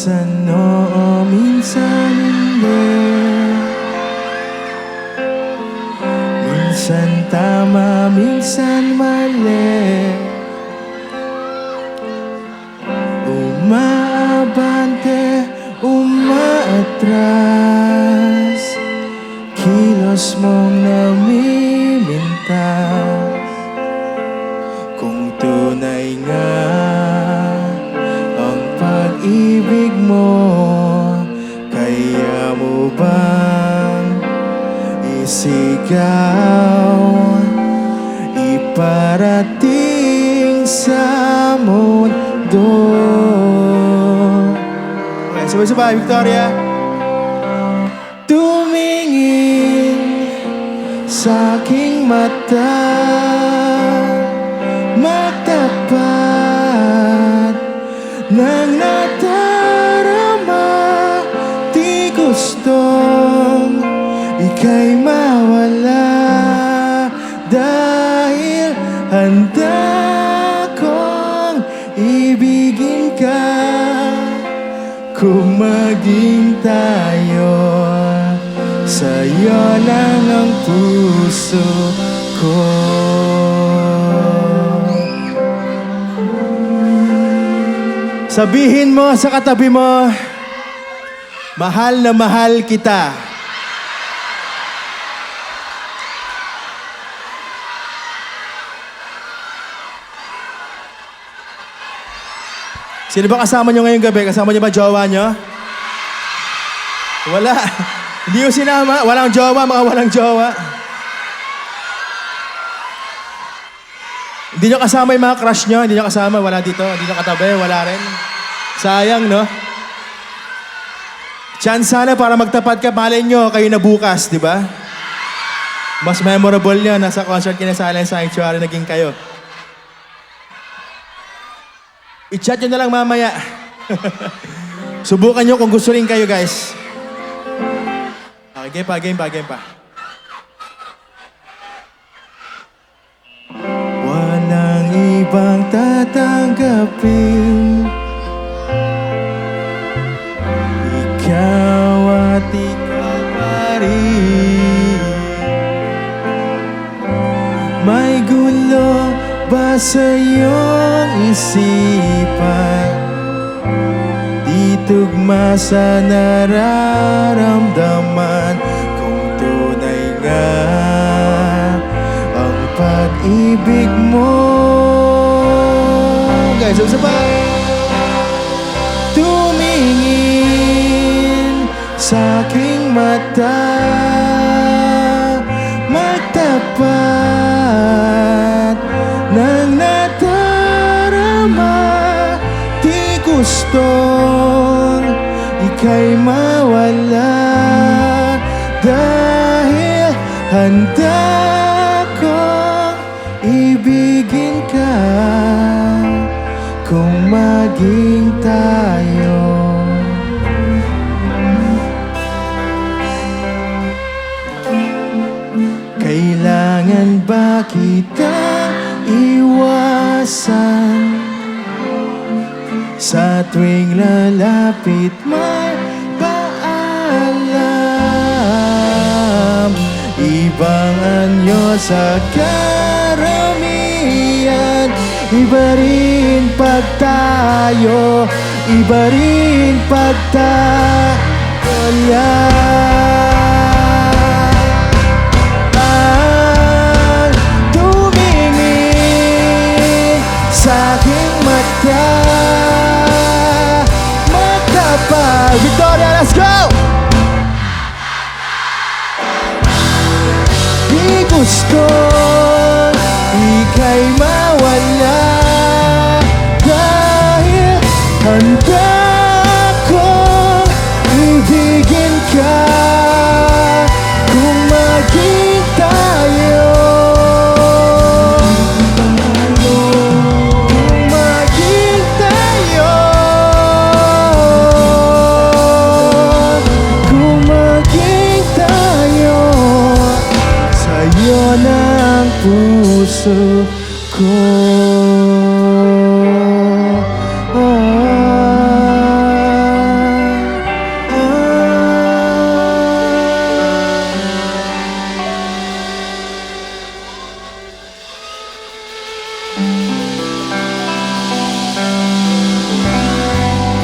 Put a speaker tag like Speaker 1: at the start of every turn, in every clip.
Speaker 1: Minsan oo, minsan hindi. Minsan tama, minsan mali. Umaabante, umaatras, kilos mong namimintas. Kung tunay nga ang pag-ibig mo, kaya mo bang isigaw, iparating sa mundo? Okay, sabay-sabay, Victoria. Tumingin sa aking mata, magtapat ng nadarama. Di gustong ika'y mawala, dahil handa kong ibigin ka. Kung maging tayo, sa'yo lang ang puso ko. Sabihin mo sa katabi mo, mahal na mahal kita. Sino ba kasama nyo ngayong gabi? Kasama nyo ba jowa nyo? Wala. Hindi yung sinama. Walang jowa, mga walang jowa. Hindi nyo kasama yung mga crush nyo? Hindi nyo kasama? Wala dito? Hindi nyo katabi? Wala rin? Sayang, no? Chance sana para magtapat ka. Malay nyo, kayo na bukas, di ba? Mas memorable nyo. Nasa concert kinasala sa Sanctuary, naging kayo. I-chat nyo na lang mamaya. Subukan nyo kung gusto rin kayo, guys. Okay, game pa. Walang ibang tatanggapin, ikaw at ikaw pa rin. May gulo ba sa iyong isipan? Di tugma sa nararamdaman. Kung tunay nga ang pag-ibig mo. Guys, sabay! Tumingin sa aking mata, magtapat ng nadarama. Di gustong ika'y mawala, dahil handa kong ibigin ka. Kung maging tayo, kailangan ba kitang iwasan? Sa tuwing lalapit may paalam, ibang anyo sa karamihan. Iba rin pag tayo, iba rin pag tayo. Tumingin sa aking mata, magtapat. Victoria, let's go! Di gusto ika'y mawala, dahil handa kong ibigin ka. Kung maging tayo, kung maging tayo, kung maging tayo, sa'yo na ang puso ko.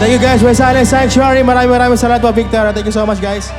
Speaker 1: Thank you guys, my Silent Sanctuary. Maraming salamat po, Victor. Thank you so much, guys.